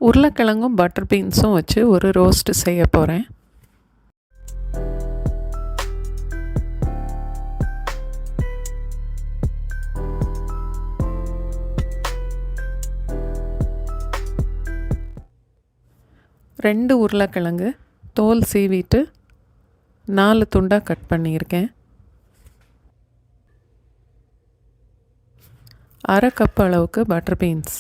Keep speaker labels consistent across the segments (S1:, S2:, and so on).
S1: உருளைக்கிழங்கும் பட்டர் பீன்ஸும் வச்சு ஒரு ரோஸ்ட் செய்ய போகிறேன். ரெண்டு உருளைக்கிழங்கு தோல் சீவிட்டு 4 துண்டாக கட் பண்ணியிருக்கேன். 1/2 கப் அளவுக்கு பட்டர் பீன்ஸ்,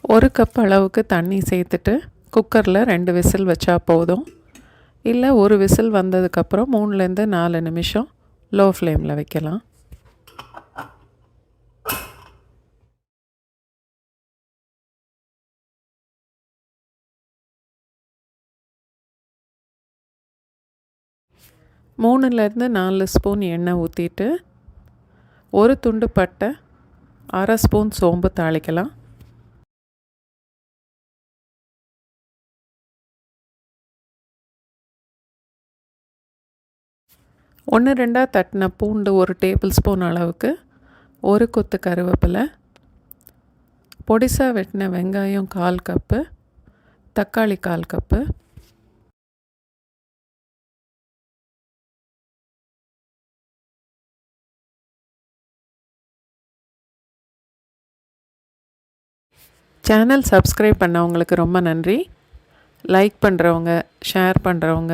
S1: 1 கப் அளவுக்கு தண்ணி சேர்த்துட்டு குக்கரில் 2 விசில் வச்சா போதும். இல்லை ஒரு விசில் வந்ததுக்கப்புறம் 3லேருந்து 4 நிமிஷம் லோ ஃப்ளேமில் வைக்கலாம். மூணுலேருந்து 4 ஸ்பூன் எண்ணெய் ஊற்றிட்டு 1 துண்டு பட்டை, 1/2 ஸ்பூன் சோம்பு தாளிக்கலாம். ஒன்று ரெண்டாக தட்டின பூண்டு 1 டேபிள் ஸ்பூன் அளவுக்கு, 1 கொத்து கருவேப்பிலை, பொடிசாக வெட்டின வெங்காயம் 1/4 கப்பு, தக்காளி 1/4 கப்பு, சேனல் சப்ஸ்கிரைப் பண்ணவங்களுக்கு ரொம்ப நன்றி. லைக் பண்ணுறவங்க, ஷேர் பண்ணுறவங்க,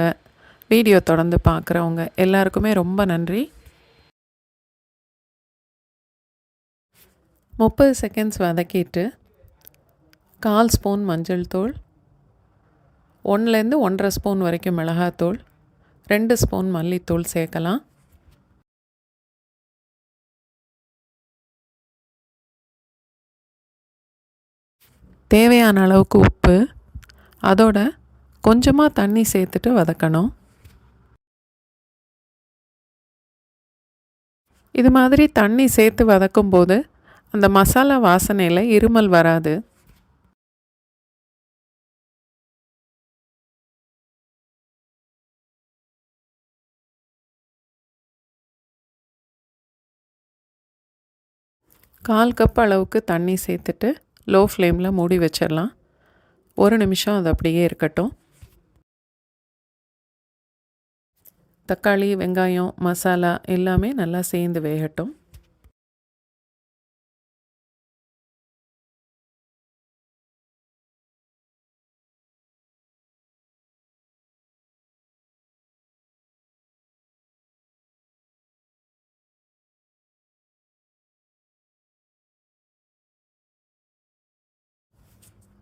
S1: வீடியோ தொடர்ந்து பார்க்குறவங்க எல்லாருக்குமே ரொம்ப நன்றி. 30 செகண்ட்ஸ் வதக்கிட்டு 1/4 ஸ்பூன் மஞ்சள் தூள், 1லேருந்து 1/2 ஸ்பூன் வரைக்கும் மிளகாத்தூள், 2 ஸ்பூன் மல்லித்தூள் சேர்க்கலாம். தேவையான அளவுக்கு உப்பு, அதோட கொஞ்சமாக தண்ணி சேர்த்துட்டு வதக்கணும். இது மாதிரி தண்ணி சேர்த்து வதக்கும்போது அந்த மசாலா வாசனையில் இருமல் வராது. கால் கப் அளவுக்கு தண்ணி சேர்த்துட்டு லோ ஃப்ளேமில் மூடி வச்சிடலாம். 1 நிமிஷம் அது அப்படியே இருக்கட்டும். தக்காளி, வெங்காயம், மசாலா எல்லாமே நல்லா சேர்ந்து வேகட்டும்.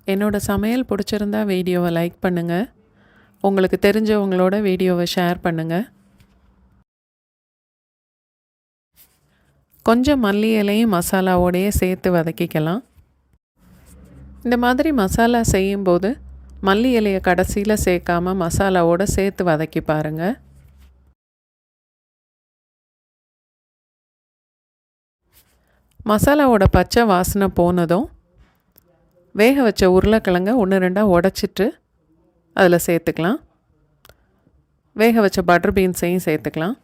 S1: என்னோடய சமையல் பிடிச்சிருந்தா வீடியோவை லைக் பண்ணுங்கள். உங்களுக்கு தெரிஞ்சவங்களோட வீடியோவை ஷேர் பண்ணுங்கள். கொஞ்சம் மல்லி இலையும் மசாலாவோடையே சேர்த்து வதக்கிக்கலாம். இந்த மாதிரி மசாலா செய்யும்போது மல்லி இலையை கடைசியில் சேர்க்காமல் மசாலாவோடு சேர்த்து வதக்கி பாருங்கள். மசாலாவோட பச்சை வாசனை போனதும் வேக வச்ச உருளைக்கிழங்க 1-2 உடச்சிட்டு அதில் சேர்த்துக்கலாம். வேக வச்ச பட்டர் பீன்ஸையும் சேர்த்துக்கலாம்.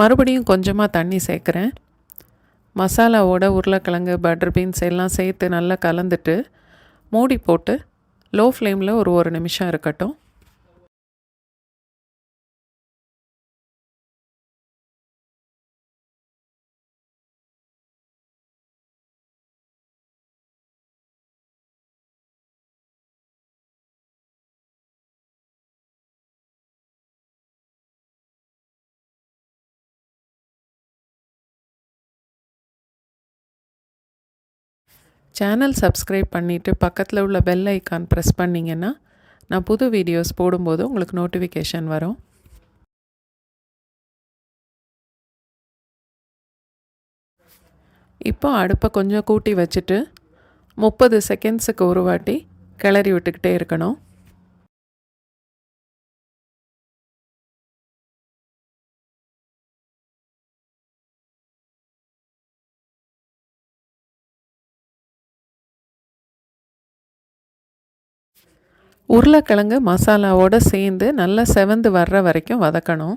S1: மறுபடியும் கொஞ்சமாக தண்ணி சேர்க்குறேன். மசாலாவோட உருளைக்கிழங்கு, பட்டர் பீன்ஸ் எல்லாம் சேர்த்து நல்லா கலந்துட்டு மூடி போட்டு லோ ஃப்ளேமில் ஒரு 1 நிமிஷம் இருக்கட்டும். சேனல் சப்ஸ்கிரைப் பண்ணிவிட்டு பக்கத்தில் உள்ள பெல் ஐக்கான் ப்ரெஸ் பண்ணிங்கன்னா நான் புது வீடியோஸ் போடும்போது உங்களுக்கு நோட்டிஃபிகேஷன் வரும். இப்போ அடுப்பை கொஞ்சம் கூட்டி வச்சுட்டு 30 செகண்ட்ஸுக்கு ஒரு வாட்டி கிளறி விட்டுக்கிட்டே இருக்கணும். உருளைக்கிழங்கு மசாலாவோடு சேர்ந்து நல்லா செவந்து வர்ற வரைக்கும் வதக்கணும்.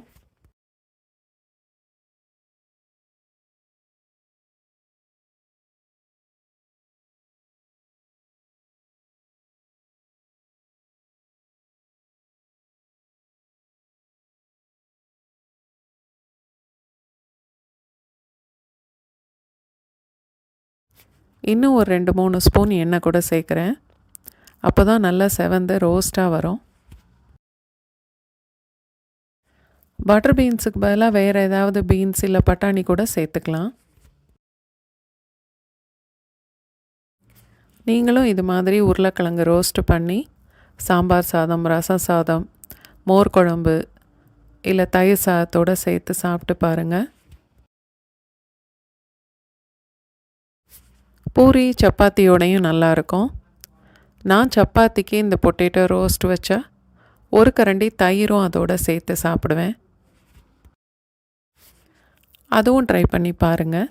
S1: இன்னும் ஒரு 2-3 ஸ்பூன் எண்ணெய் கூட சேர்க்குறேன். அப்போ தான் நல்லா செவந்து ரோஸ்ட்டாக வரும். பட்டர் பீன்ஸுக்கு பதிலாக வேறு ஏதாவது பீன்ஸ் இல்லை பட்டாணி கூட சேர்த்துக்கலாம். நீங்களும் இது மாதிரி உருளைக்கிழங்கு ரோஸ்ட் பண்ணி சாம்பார் சாதம், ரசம் சாதம், மோர் குழம்பு இல்லை தயிர் சாதத்தோடு சேர்த்து சாப்பிட்டு பாருங்கள். பூரி சப்பாத்தியோடையும் நல்லாயிருக்கும். நான் சப்பாத்திக்கு இந்த பொட்டேட்டோ ரோஸ்ட் வச்சா ஒரு கரண்டி தயிரும் அதோடு சேர்த்து சாப்பிடுவேன். அதுவும் ட்ரை பண்ணி பாருங்கள்.